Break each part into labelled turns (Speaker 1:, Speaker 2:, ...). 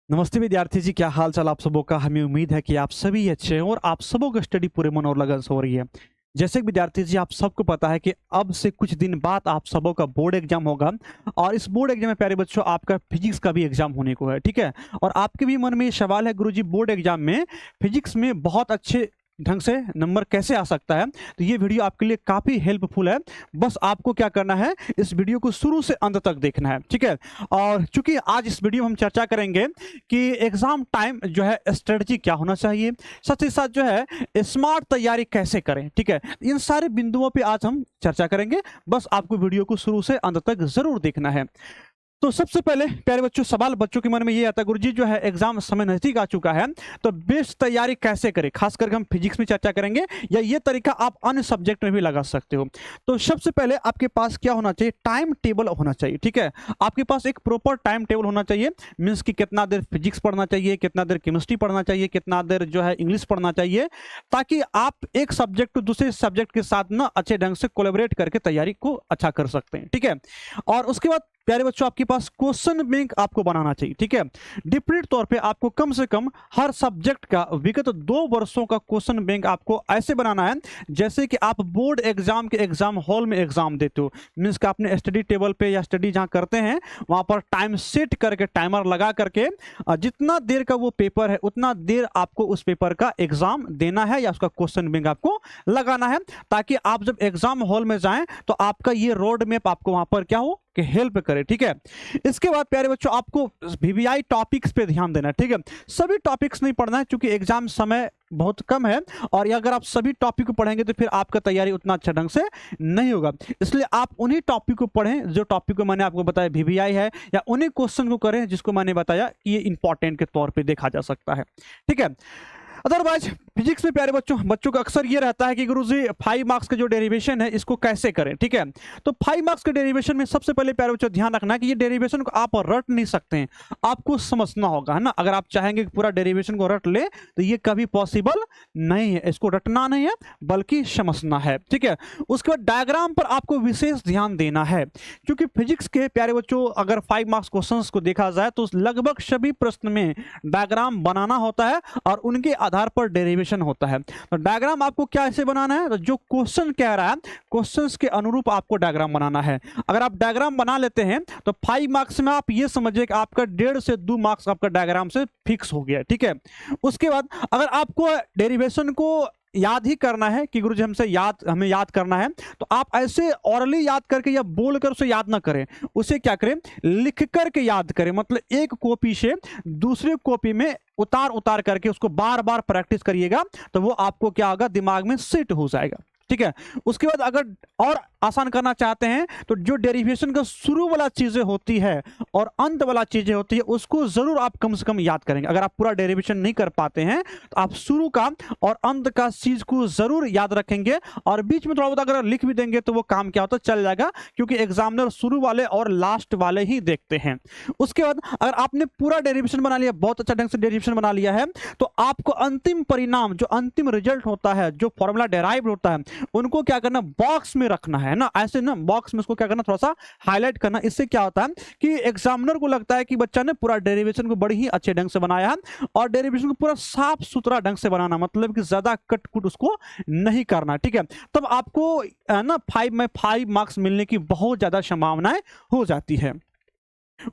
Speaker 1: नमस्ते विद्यार्थी जी, क्या हाल चाल आप सबों का। हमें उम्मीद है कि आप सभी अच्छे हैं और आप सबों का स्टडी पूरे मन और लगन से हो रही है। जैसे कि विद्यार्थी जी, आप सबको पता है कि अब से कुछ दिन बाद आप सबों का बोर्ड एग्जाम होगा और इस बोर्ड एग्जाम में प्यारे बच्चों आपका फिजिक्स का भी एग्जाम होने को है, ठीक है। और आपके भी मन में ये सवाल है, गुरुजी बोर्ड एग्जाम में फिजिक्स में बहुत अच्छे ढंग से नंबर कैसे आ सकता है। तो ये वीडियो आपके लिए काफ़ी हेल्पफुल है। बस आपको क्या करना है, इस वीडियो को शुरू से अंत तक देखना है, ठीक है। और चूंकि आज इस वीडियो में हम चर्चा करेंगे कि एग्जाम टाइम जो है स्ट्रेटजी क्या होना चाहिए, साथ ही साथ जो है स्मार्ट तैयारी कैसे करें, ठीक है। इन सारे बिंदुओं पे आज हम चर्चा करेंगे। बस आपको वीडियो को शुरू से अंत तक जरूर देखना है। तो सबसे पहले प्यारे बच्चों, सवाल बच्चों के मन में ये आता है, गुरुजी जो है एग्जाम समय नजदीक आ चुका है तो बेस्ट तैयारी कैसे करें। खास करके हम फिजिक्स में चर्चा करेंगे या ये तरीका आप अन्य सब्जेक्ट में भी लगा सकते हो। तो सबसे पहले आपके पास क्या होना चाहिए, टाइम टेबल होना चाहिए, ठीक है। आपके पास एक प्रॉपर टाइम टेबल होना चाहिए। मीन्स कि कितना देर फिजिक्स पढ़ना चाहिए, कितना देर केमिस्ट्री पढ़ना चाहिए, कितना देर जो है इंग्लिश पढ़ना चाहिए, ताकि आप एक सब्जेक्ट को दूसरे सब्जेक्ट के साथ ना अच्छे ढंग से कोलैबोरेट करके तैयारी को अच्छा कर सकते हैं, ठीक है। और उसके बाद प्यारे बच्चों आपके पास क्वेश्चन बैंक आपको बनाना चाहिए, ठीक है। डिफरेंट तौर पे आपको कम से कम हर सब्जेक्ट का विगत 2 वर्षों का क्वेश्चन बैंक आपको ऐसे बनाना है जैसे कि आप बोर्ड एग्जाम के एग्जाम हॉल में एग्जाम देते हो। मीन्स कि आपने स्टडी टेबल पे या स्टडी जहां करते हैं वहां पर टाइम सेट करके, टाइमर लगा करके जितना देर का वो पेपर है उतना देर आपको उस पेपर का एग्जाम देना है या उसका क्वेश्चन बैंक आपको लगाना है, ताकि आप जब एग्जाम हॉल में जाएं तो आपका ये रोड मैप आपको वहां पर क्या हो कि हेल्प करे, ठीक है। इसके बाद प्यारे बच्चों आपको वीवीआई टॉपिक्स पे ध्यान देना है, ठीक है। सभी टॉपिक्स नहीं पढ़ना है क्योंकि एग्जाम समय बहुत कम है और अगर आप सभी टॉपिक को पढ़ेंगे तो फिर आपका तैयारी उतना अच्छा ढंग से नहीं होगा। इसलिए आप उन्हीं टॉपिक को पढ़ें जो टॉपिक को मैंने आपको बताया वीवीआई है, या उन्हीं क्वेश्चन को करें जिसको मैंने बताया कि ये इंपॉर्टेंट के तौर पे देखा जा सकता है, ठीक है। अदरवाइज फिजिक्स में प्यारे बच्चों का अक्सर ये रहता है कि गुरुजी 5 मार्क्स का जो डेरिवेशन है इसको कैसे करें, ठीक है। तो 5 मार्क्स के डेरिवेशन में सबसे पहले प्यारे बच्चों ध्यान रखना है कि ये डेरिवेशन को आप रट नहीं सकते हैं, आपको समझना होगा, है ना। अगर आप चाहेंगे कि पूरा डेरिवेशन को रट ले तो ये कभी पॉसिबल नहीं है। इसको रटना नहीं है बल्कि समझना है, ठीक है। उसके बाद डायग्राम पर आपको विशेष ध्यान देना है, क्योंकि फिजिक्स के प्यारे बच्चों अगर 5 मार्क्स क्वेश्चन को देखा जाए तो लगभग सभी प्रश्न में डायग्राम बनाना होता है और उनके आधार पर डेरिवेशन होता है। तो डायग्राम आपको क्या ऐसे बनाना है, तो जो क्वेश्चन कह रहा है क्वेश्चंस के अनुरूप आपको डायग्राम बनाना है। अगर आप डायग्राम बना लेते हैं तो 5 मार्क्स में आप ये समझिए कि आपका 1.5 से 2 मार्क्स आपका डायग्राम से फिक्स हो गया, ठीक है। उसके बाद अगर आपको डेरिवेशन को याद ही करना है कि गुरुजी हमें याद करना है, तो आप ऐसे ऑरली याद करके या बोलकर उसे याद ना करें, उसे क्या करें, लिख करके याद करें। मतलब एक कॉपी से दूसरे कॉपी में उतार उतार करके उसको बार बार प्रैक्टिस करिएगा तो वो आपको क्या होगा, दिमाग में सेट हो जाएगा, ठीक है। उसके बाद अगर और आसान करना चाहते हैं तो जो डेरिवेशन का शुरू वाला चीजें होती है और अंत वाला चीजें होती है उसको जरूर आप कम से कम याद करेंगे। अगर आप पूरा डेरिवेशन नहीं कर पाते हैं तो आप शुरू का और अंत का चीज को जरूर याद रखेंगे और बीच में थोड़ा बहुत अगर लिख भी देंगे तो वो काम क्या होता है, चल जाएगा, क्योंकि एग्जामिनर शुरू वाले और लास्ट वाले ही देखते हैं। उसके बाद अगर आपने पूरा डेरिवेशन बना लिया, बहुत अच्छा ढंग से डेरिवेशन बना लिया है, तो आपको अंतिम परिणाम, जो अंतिम रिजल्ट होता है, जो फॉर्मूला डेराइव होता है, उनको क्या करना, बॉक्स में रखना है ना, ऐसे ना बॉक्स में उसको क्या करना, थोड़ा सा हाईलाइट करना। इससे क्या होता है कि एग्जामिनर को लगता है कि बच्चा ने पूरा डेरिवेशन को बड़े ही अच्छे ढंग से बनाया है और डेरिवेशन को पूरा साफ सुथरा ढंग से बनाना, मतलब कि ज्यादा कट कुट उसको नहीं करना, ठीक है। तब आपको ना 5 में 5 मार्क्स मिलने की बहुत ज्यादा संभावनाएं हो जाती है।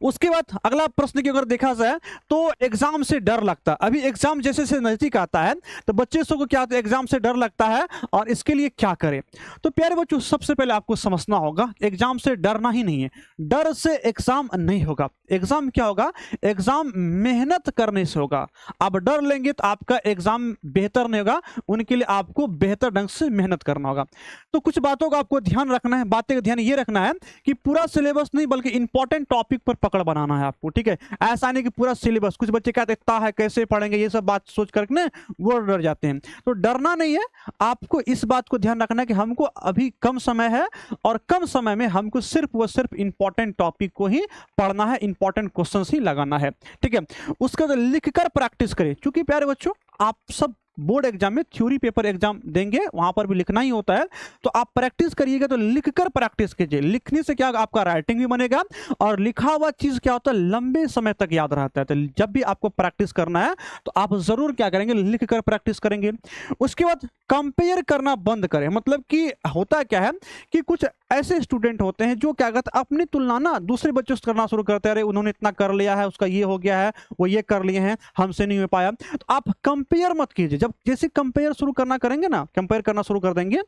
Speaker 1: उसके बाद अगला प्रश्न की अगर देखा जाए तो एग्जाम से डर लगता है। अभी एग्जाम जैसे से नजदीक आता है तो बच्चे को क्या होता है, एग्जाम से डर लगता है और इसके लिए क्या करें। तो प्यारे बच्चों सबसे पहले आपको समझना होगा एग्जाम से डरना ही नहीं है, डर से एग्जाम नहीं होगा। एग्जाम क्या होगा, एग्जाम मेहनत करने से होगा। आप डर लेंगे तो आपका एग्जाम बेहतर नहीं होगा, उनके लिए आपको बेहतर ढंग से मेहनत करना होगा। तो कुछ बातों का आपको ध्यान रखना है, बातें का ध्यान ये रखना है कि पूरा सिलेबस नहीं बल्कि इंपॉर्टेंट टॉपिक पर पकड़ बनाना है आपको, ठीक है। ऐसा नहीं कि पूरा सिलेबस, कुछ बच्चे क्या देखता है कैसे पढ़ेंगे, ये सब बात सोच करके ना वो डर जाते हैं। तो डरना नहीं है, आपको इस बात को ध्यान रखना है कि हमको अभी कम समय है और कम समय में हमको सिर्फ व सिर्फ इंपॉर्टेंट टॉपिक को ही पढ़ना है, इंपॉर्टेंट क्वेश्चंस ही लगाना है, ठीक है। उसका लिख कर प्रैक्टिस करें, क्योंकि प्यारे बच्चों आप सब बोर्ड एग्जाम में थ्योरी पेपर एग्जाम देंगे, वहां पर भी लिखना ही होता है। तो आप प्रैक्टिस करिएगा, तो लिखकर प्रैक्टिस कीजिए। लिखने से क्या आपका राइटिंग भी बनेगा, और लिखा हुआ चीज क्या होता है लंबे समय तक याद रहता है। तो जब भी आपको प्रैक्टिस करना है तो आप जरूर क्या करेंगे, लिख कर प्रैक्टिस करेंगे। उसके बाद कंपेयर करना बंद करें। मतलब कि होता क्या है कि कुछ ऐसे स्टूडेंट होते हैं जो क्या करते हैं, अपनी तुलना ना दूसरे बच्चों से करना शुरू करते हैं। अरे उन्होंने इतना कर लिया है, उसका ये हो गया है, वो ये कर लिए हैं, हमसे नहीं हो पाया। तो आप कंपेयर मत कीजिए। जब जैसे कंपेयर शुरू करना करेंगे ना, कंपेयर करना शुरू कर देंगे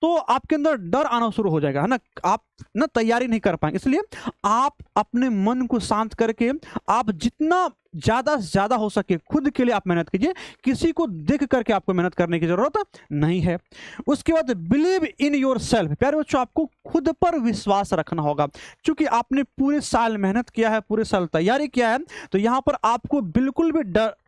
Speaker 1: तो आपके अंदर डर आना शुरू हो जाएगा, है ना। आप ना तैयारी नहीं कर पाएंगे। इसलिए आप अपने मन को शांत करके आप जितना ज्यादा से ज्यादा हो सके खुद के लिए आप मेहनत कीजिए। किसी को देख करके आपको मेहनत करने की जरूरत नहीं है। उसके बाद बिलीव इन योर सेल्फ। प्यारे बच्चों, आपको खुद पर विश्वास रखना होगा। क्योंकि आपने पूरे साल मेहनत किया है, पूरे साल तैयारी किया है, तो यहां पर आपको बिल्कुल भी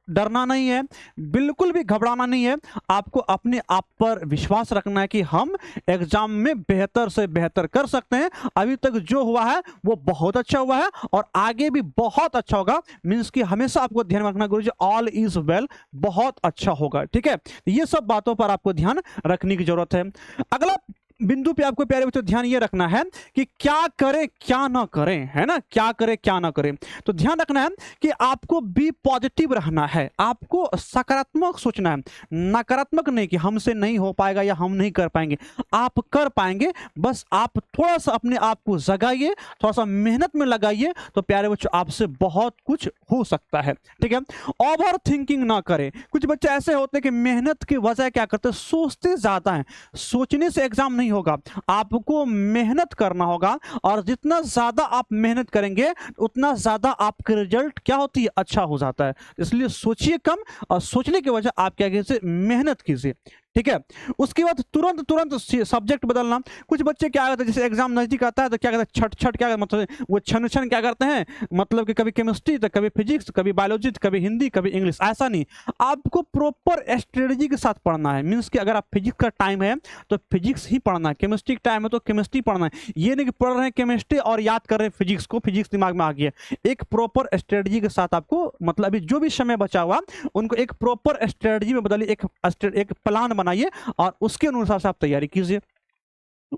Speaker 1: डरना नहीं है, बिल्कुल भी घबराना नहीं है। आपको अपने आप पर विश्वास रखना है कि हम एग्जाम में बेहतर से बेहतर कर सकते हैं। अभी तक जो हुआ है वो बहुत अच्छा हुआ है और आगे भी बहुत अच्छा होगा। मींस कि हमेशा आपको ध्यान में रखना गुरुजी, ऑल इज वेल, बहुत अच्छा होगा। ठीक है, ये सब बातों पर आपको ध्यान रखने की जरूरत है। अगला बिंदु पे आपको प्यारे बच्चों ध्यान ये रखना है कि क्या करें क्या ना करें, है ना। क्या करें क्या ना करें, तो ध्यान रखना है कि आपको बी पॉजिटिव रहना है, आपको सकारात्मक सोचना है, नकारात्मक नहीं कि हमसे नहीं हो पाएगा या हम नहीं कर पाएंगे। आप कर पाएंगे, बस आप थोड़ा सा अपने आप को जगाइए, थोड़ा सा मेहनत में लगाइए, तो प्यारे बच्चों आपसे बहुत कुछ हो सकता है। ठीक है, ओवर थिंकिंग ना करें। कुछ बच्चे ऐसे होते हैं कि मेहनत की वजह क्या करते हैं, सोचते ज्यादा हैं। सोचने से एग्जाम नहीं होगा, आपको मेहनत करना होगा, और जितना ज्यादा आप मेहनत करेंगे उतना ज्यादा आपका रिजल्ट क्या होती है, अच्छा हो जाता है। इसलिए सोचिए कम, और सोचने की वजह आप क्या कीजिए, मेहनत कीजिए। ठीक है, उसके बाद तुरंत तुरंत सब्जेक्ट बदलना। कुछ बच्चे क्या करते हैं, जैसे एग्जाम नजदीक आता है तो क्या करते हैं, छट छट क्या मतलब वो छन छन क्या करते हैं, मतलब कि कभी केमिस्ट्री तो कभी फिजिक्स, कभी बायोलॉजी, कभी हिंदी, कभी इंग्लिश। ऐसा नहीं, आपको प्रॉपर स्ट्रेटजी के साथ पढ़ना है। मीन्स कि अगर आप फिजिक्स का टाइम है तो फिजिक्स ही पढ़ना है, केमिस्ट्री का टाइम है तो केमिस्ट्री पढ़ना है। ये नहीं कि पढ़ रहे हैं केमिस्ट्री और याद कर रहे हैं फिजिक्स को, फिजिक्स दिमाग में आ गया। एक प्रॉपर स्ट्रेटजी के साथ आपको, मतलब अभी जो भी समय बचा हुआ उनको एक प्रॉपर स्ट्रेटजी में बदलिए, एक प्लान बनाइए और उसके अनुसार से आप तैयारी कीजिए।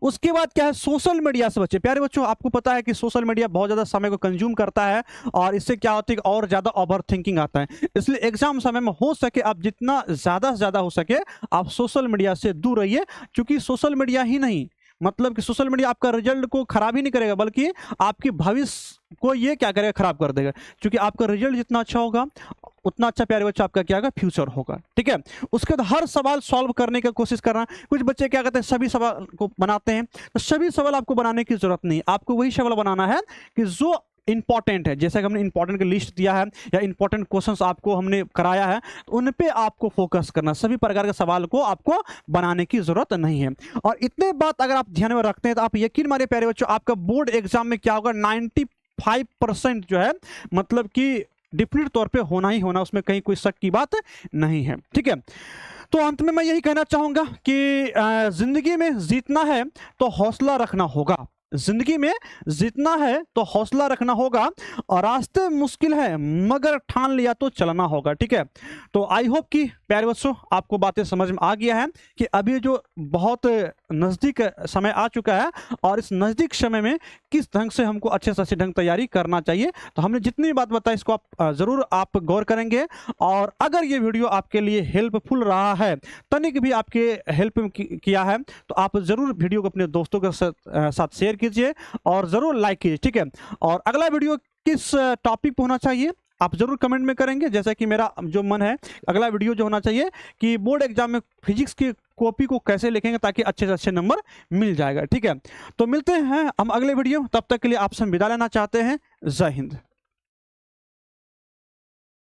Speaker 1: उसके बाद क्या है, सोशल मीडिया से बचे। प्यारे बच्चों, आपको पता है कि सोशल मीडिया बहुत ज्यादा समय को कंज्यूम करता है और इससे क्या होती है, और ज्यादा ओवर थिंकिंग आता है। इसलिए एग्जाम समय में हो सके आप जितना ज्यादा से ज्यादा हो सके आप सोशल मीडिया से दूर रहिए। क्योंकि सोशल मीडिया ही नहीं, मतलब कि सोशल मीडिया आपका रिजल्ट को खराब ही नहीं करेगा, बल्कि आपके भविष्य को ये क्या करेगा, खराब कर देगा। क्योंकि आपका रिजल्ट जितना अच्छा होगा उतना अच्छा प्यारे बच्चा आपका क्या होगा, फ्यूचर होगा। ठीक है, उसके बाद हर सवाल सॉल्व करने की कोशिश करना। कुछ बच्चे क्या करते हैं, सभी सवाल को बनाते हैं, तो सभी सवाल आपको बनाने की जरूरत नहीं। आपको वही सवाल बनाना है कि जो इंपॉर्टेंट है। जैसे कि हमने इंपॉर्टेंट की लिस्ट दिया है या इंपॉर्टेंट क्वेश्चंस आपको हमने कराया है, तो उन पे आपको फोकस करना। सभी प्रकार के सवाल को आपको बनाने की जरूरत नहीं है। और इतने बात अगर आप ध्यान में रखते हैं तो आप यकीन मानिए प्यारे बच्चों, आपका बोर्ड एग्जाम में क्या होगा, 95% जो है, मतलब कि डिफिनिट तौर पे होना ही होना, उसमें कहीं कोई शक की बात नहीं है। ठीक है, तो अंत में मैं यही कहना चाहूंगा कि जिंदगी में जीतना है तो हौसला रखना होगा। जिंदगी में जीतना है तो हौसला रखना होगा, और रास्ते मुश्किल है मगर ठान लिया तो चलना होगा। ठीक है, तो आई होप कि प्यारे बच्चों आपको बातें समझ में आ गया है कि अभी जो बहुत नज़दीक समय आ चुका है और इस नज़दीक समय में किस ढंग से हमको अच्छे से अच्छे ढंग तैयारी करना चाहिए। तो हमने जितनी भी बात बताई इसको आप ज़रूर आप गौर करेंगे, और अगर ये वीडियो आपके लिए हेल्पफुल रहा है, तनिक भी आपके हेल्प किया है, तो आप ज़रूर वीडियो को अपने दोस्तों के साथ शेयर कीजिए और ज़रूर लाइक कीजिए। ठीक है, और अगला वीडियो किस टॉपिक पर होना चाहिए आप जरूर कमेंट में करेंगे। जैसा कि मेरा जो मन है, अगला वीडियो जो होना चाहिए कि बोर्ड एग्जाम में फिजिक्स की कॉपी को कैसे लिखेंगे ताकि अच्छे से अच्छे नंबर मिल जाएगा। ठीक है, तो मिलते हैं हम अगले वीडियो, तब तक के लिए आपसे विदा लेना चाहते हैं। जय हिंद।